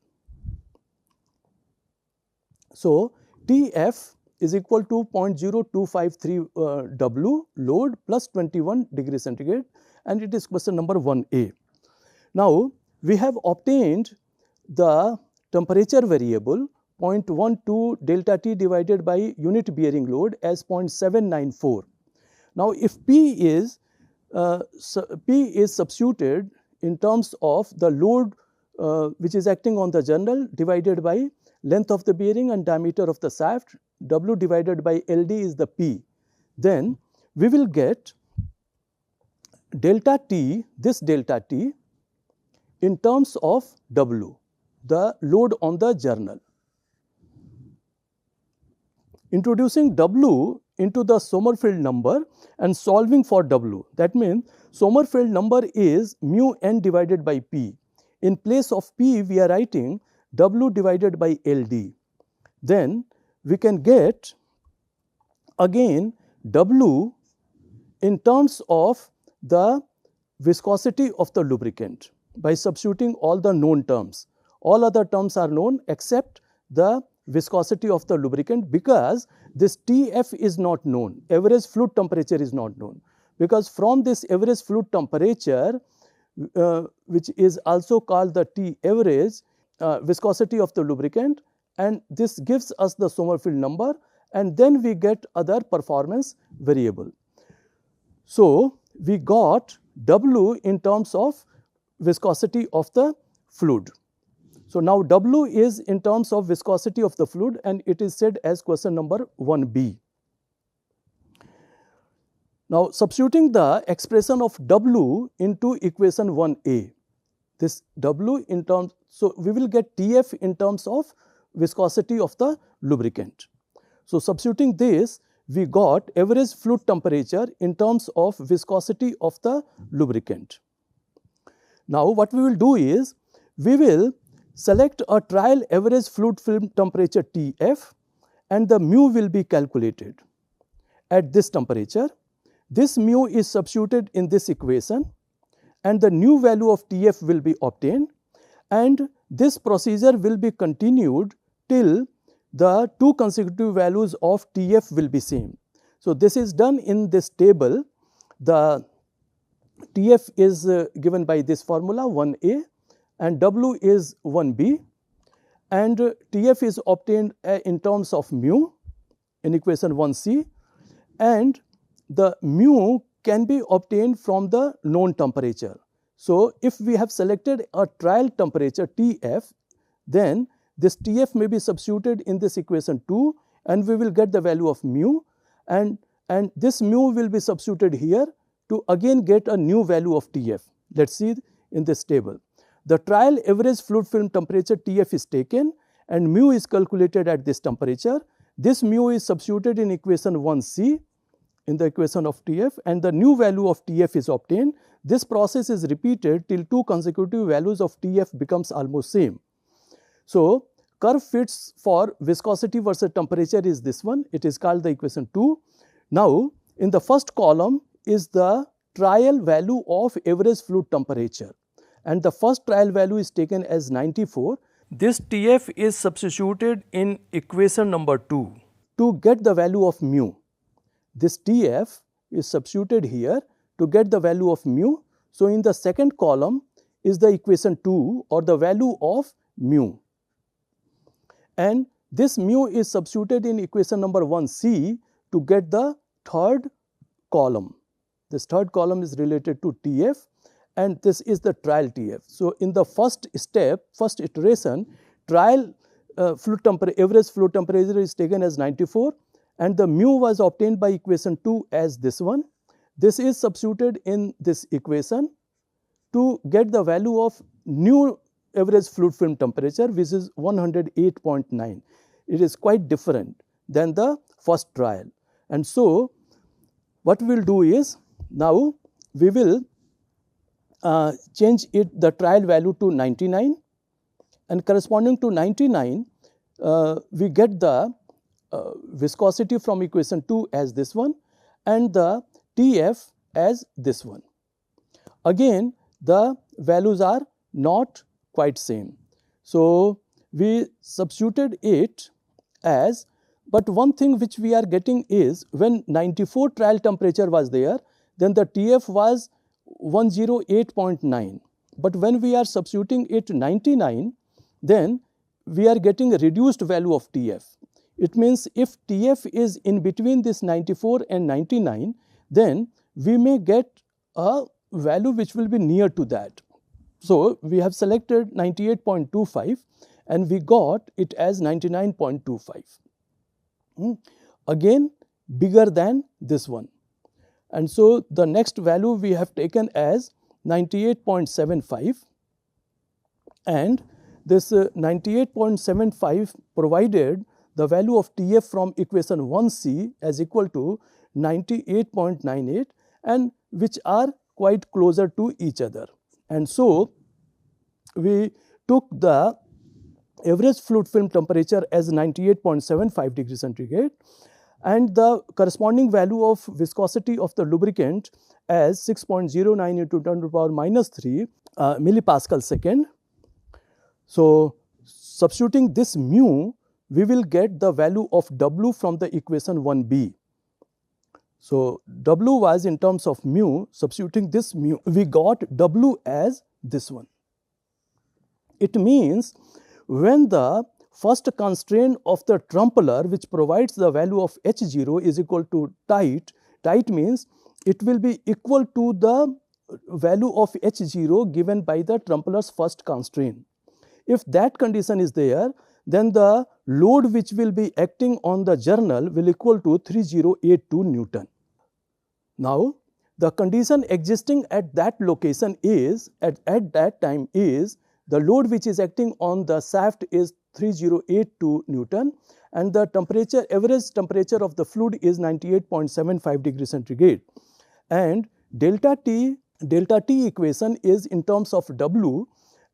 Speaker 2: So, Tf is equal to 0.0253 W load plus 21 degree centigrade, and it is question number 1A. Now, we have obtained the temperature variable 0.12 delta T divided by unit bearing load as 0.794. Now, if P is substituted in terms of the load which is acting on the journal divided by length of the bearing and diameter of the shaft, W divided by LD is the P, then we will get delta T, this delta T in terms of W, the load on the journal. Introducing W into the Sommerfeld number and solving for W, that means Sommerfeld number is mu n divided by P. In place of P, we are writing W divided by LD. Then we can get again W in terms of the viscosity of the lubricant by substituting all the known terms. All other terms are known except the viscosity of the lubricant, because this Tf is not known, average fluid temperature is not known, because from this average fluid temperature which is also called the T average, viscosity of the lubricant, and this gives us the Sommerfeld number, and then we get other performance variable. So, we got W in terms of viscosity of the fluid. So, now W is in terms of viscosity of the fluid, and it is said as question number 1B. Now, substituting the expression of W into equation 1A, this W in terms, so we will get Tf in terms of viscosity of the lubricant. So, substituting this, we got average fluid temperature in terms of viscosity of the lubricant. Now, what we will do is, we will select a trial average fluid film temperature Tf, and the mu will be calculated at this temperature. This mu is substituted in this equation, and the new value of Tf will be obtained, and this procedure will be continued till the two consecutive values of Tf will be same. So, this is done in this table. The Tf is given by this formula 1A, and W is 1B, and Tf is obtained in terms of mu in equation 1C, and the mu can be obtained from the known temperature. So, if we have selected a trial temperature Tf, then this Tf may be substituted in this equation 2, and we will get the value of mu, and this mu will be substituted here to again get a new value of Tf. Let us see in this table. The trial average fluid film temperature Tf is taken, and mu is calculated at this temperature. This mu is substituted in equation 1C in the equation of Tf, and the new value of Tf is obtained. This process is repeated till two consecutive values of Tf becomes almost same. So, curve fits for viscosity versus temperature is this one, it is called the equation 2. Now, in the first column is the trial value of average fluid temperature, and the first trial value is taken as 94. This Tf is substituted in equation number 2 to get the value of mu. This Tf is substituted here to get the value of mu. So, in the second column is the equation 2 or the value of mu, and this mu is substituted in equation number 1C to get the third column. This third column is related to Tf, and this is the trial TF. So, in the first step, first iteration, trial average fluid temperature is taken as 94 and the mu was obtained by equation 2 as this one. This is substituted in this equation to get the value of new average fluid film temperature, which is 108.9. It is quite different than the first trial. And so, what we will do is, now we will change the trial value to 99, and corresponding to 99, we get the viscosity from equation 2 as this one and the TF as this one. Again, the values are not quite same. So, we substituted it as, but one thing which we are getting is, when 94 trial temperature was there, then the TF was 108.9. But when we are substituting it 99, then we are getting a reduced value of TF. It means if TF is in between this 94 and 99, then we may get a value which will be near to that. So, we have selected 98.25 and we got it as 99.25. Again, bigger than this one. And so, the next value we have taken as 98.75, and this 98.75 provided the value of TF from equation 1c as equal to 98.98, and which are quite closer to each other. And so, we took the average fluid film temperature as 98.75 degrees centigrade and the corresponding value of viscosity of the lubricant as 6.09 into 10 to the power minus 3 millipascal second. So, substituting this mu, we will get the value of W from the equation 1b. So, W was in terms of mu, substituting this mu, we got W as this one. It means when the first constraint of the trompeller, which provides the value of H0 is equal to tight, tight means it will be equal to the value of H0 given by the trompeller's first constraint. If that condition is there, then the load which will be acting on the journal will equal to 3082 Newton. Now, the condition existing at that location is, at that time is, the load which is acting on the shaft is 3082 Newton and the temperature, average temperature of the fluid is 98.75 degrees centigrade, and delta T equation is in terms of W,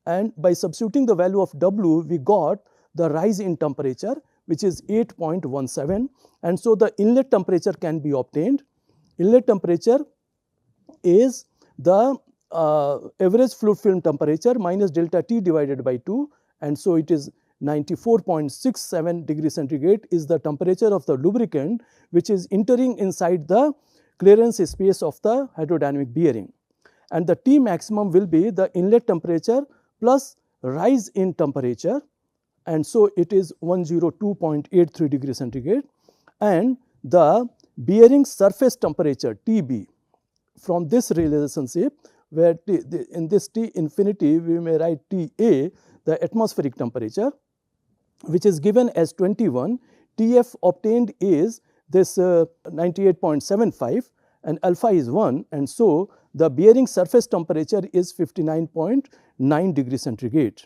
Speaker 2: and by substituting the value of W we got the rise in temperature which is 8.17, and so the inlet temperature can be obtained. Inlet temperature is the average fluid film temperature minus delta T divided by 2, and so it is 94.67 degrees centigrade is the temperature of the lubricant which is entering inside the clearance space of the hydrodynamic bearing, and the T maximum will be the inlet temperature plus rise in temperature, and so it is 102.83 degrees centigrade, and the bearing surface temperature TB. From this relationship, where in this T infinity we may write TA, the atmospheric temperature, which is given as 21, TF obtained is this 98.75 and alpha is 1, and so the bearing surface temperature is 59.9 degrees centigrade.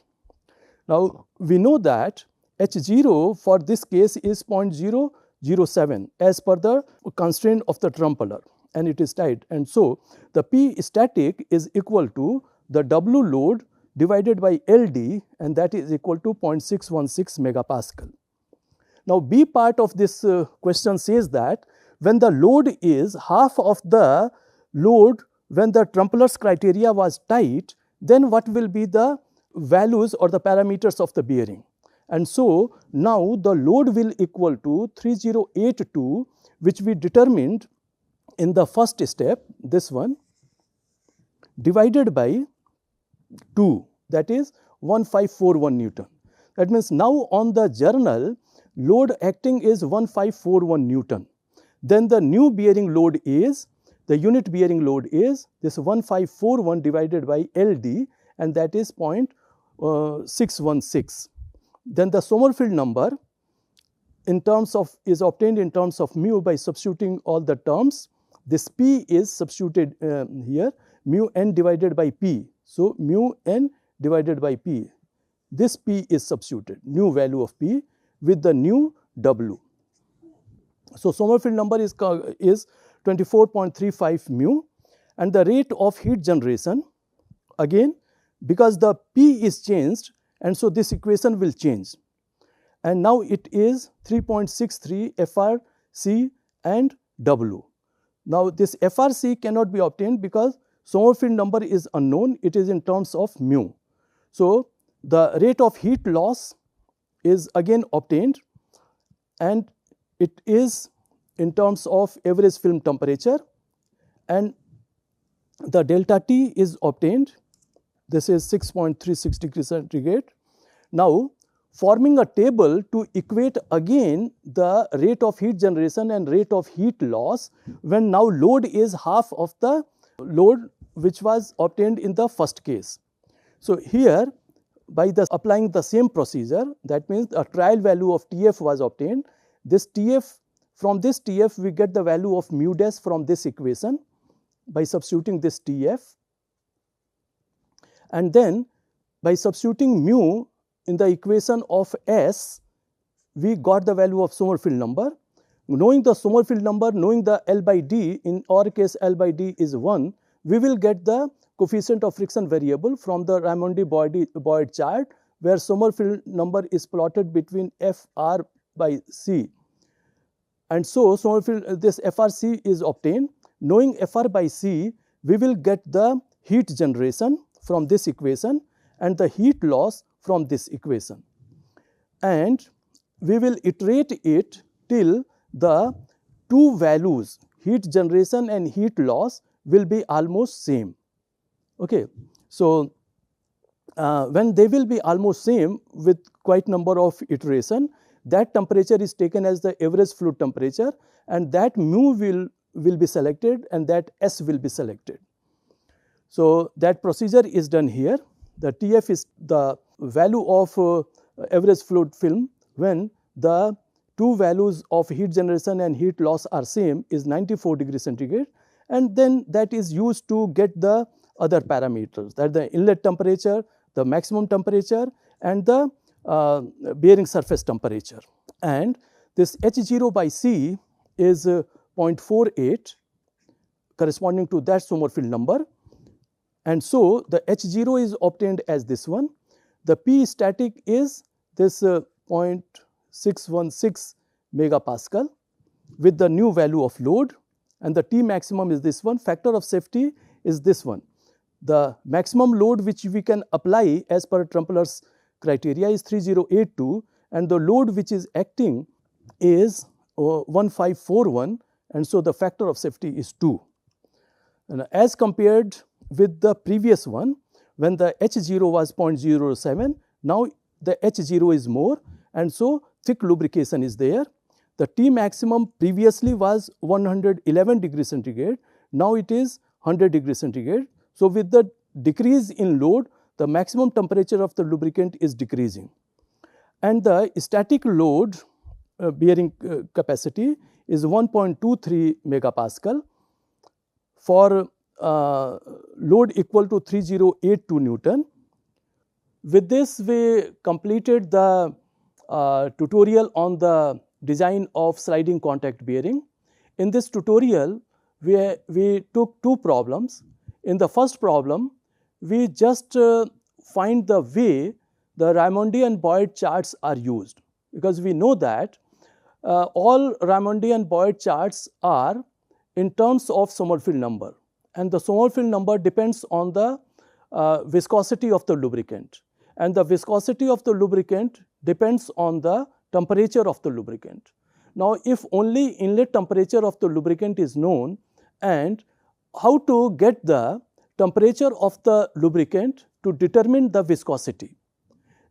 Speaker 2: Now, we know that H0 for this case is 0.007 as per the constraint of the trompeller, and it is tight, and so the P static is equal to the W load divided by LD, and that is equal to 0.616 megapascal. Now, B part of this question says that when the load is half of the load when the trompeller's criteria was tight, then what will be the values or the parameters of the bearing? And so, now the load will equal to 3082, which we determined in the first step, this one, divided by 2, that is 1541 Newton. That means now on the journal, load acting is 1541 Newton. Then the new bearing load is the unit bearing load is this 1541 divided by LD, and that is 0.616. Then the Sommerfeld number in terms of is obtained in terms of mu by substituting all the terms. This P is substituted here, mu n divided by P. So, mu n divided by P. This P is substituted, new value of P with the new W. So, Sommerfeld number is 24.35 mu, and the rate of heat generation, again because the P is changed, and so this equation will change, and now it is 3.63 FRC and W. Now, this FRC cannot be obtained because Sommerfeld number is unknown, it is in terms of mu. So, the rate of heat loss is again obtained, and it is in terms of average film temperature, and the delta T is obtained. This is 6.36 degrees centigrade. Now, forming a table to equate again the rate of heat generation and rate of heat loss when now load is half of the load which was obtained in the first case. So, here by applying the same procedure, that means a trial value of TF was obtained. This TF, from this TF we get the value of mu dash from this equation by substituting this TF, and then by substituting mu in the equation of S, we got the value of Sommerfeld number. Knowing the Sommerfeld number, knowing the L by D, in our case L by D is 1, we will get the coefficient of friction variable from the Raimondi-Boyd chart, where Sommerfeld number is plotted between FR by C. And so, Sommerfeld, this FRC is obtained. Knowing FR by C, we will get the heat generation from this equation and the heat loss from this equation. And we will iterate it till the two values, heat generation and heat loss, will be almost same. Okay. So, when they will be almost same with quite number of iteration, that temperature is taken as the average fluid temperature, and that mu will be selected and that S will be selected. So, that procedure is done here. The TF is the value of average fluid film when the two values of heat generation and heat loss are same, is 94 degrees centigrade, and then that is used to get the other parameters, that the inlet temperature, the maximum temperature, and the bearing surface temperature. And this H0 by C is 0.48 corresponding to that Sommerfeld number, and so the H0 is obtained as this one. The P static is this 0.616 megapascal with the new value of load, and the T maximum is this one. Factor of safety is this one. The maximum load which we can apply as per Trumpler's criteria is 3082, and the load which is acting is 1541, and so the factor of safety is 2. And as compared with the previous one, when the H0 was 0.07, now the H0 is more, and so thick lubrication is there. The T maximum previously was 111 degrees centigrade, now it is 100 degrees centigrade. So, with the decrease in load, the maximum temperature of the lubricant is decreasing, and the static load bearing capacity is 1.23 megapascal for load equal to 3082 Newton. With this, we completed the tutorial on the design of sliding contact bearing. In this tutorial, we took two problems. In the first problem, we just find the way the Raimondi and Boyd charts are used, because we know that all Raimondi and Boyd charts are in terms of Sommerfeld number, and the Sommerfeld number depends on the viscosity of the lubricant, and the viscosity of the lubricant depends on the temperature of the lubricant. Now, if only inlet temperature of the lubricant is known, and how to get the temperature of the lubricant to determine the viscosity,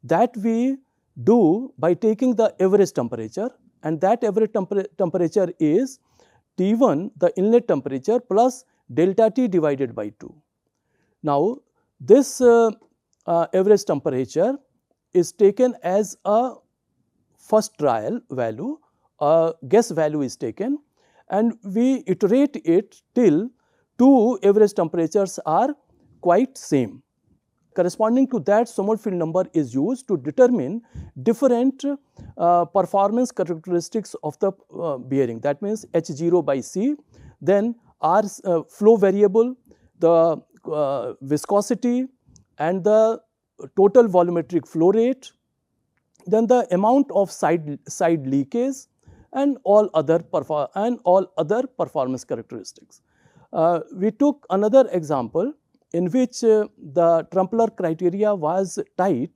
Speaker 2: that we do by taking the average temperature, and that average temperature is T1 the inlet temperature plus delta T divided by 2. Now, this average temperature is taken as a first trial value, a guess value is taken, and we iterate it till two average temperatures are quite same. Corresponding to that, Sommerfeld number is used to determine different performance characteristics of the bearing. That means H0 by C, then R flow variable, the viscosity and the total volumetric flow rate, then the amount of side leakage and all other performance characteristics. We took another example in which the Trumpler criteria was tight,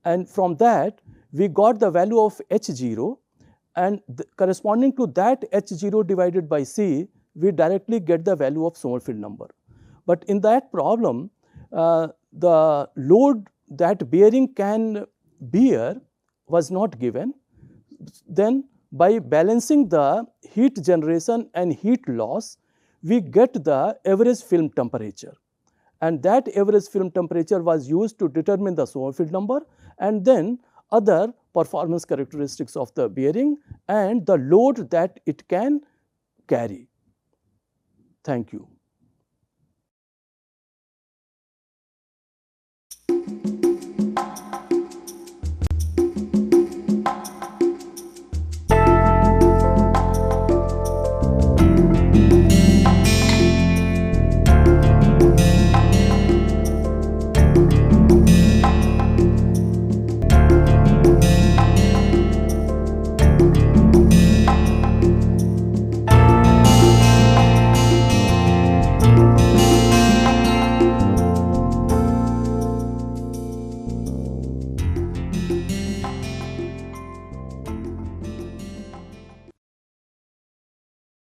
Speaker 2: and from that we got the value of H0, and corresponding to that H0 divided by C, we directly get the value of Sommerfeld number. But in that problem, the load that bearing can bear was not given. Then by balancing the heat generation and heat loss, we get the average film temperature, and that average film temperature was used to determine the Sommerfeld number and then other performance characteristics of the bearing and the load that it can carry. Thank you.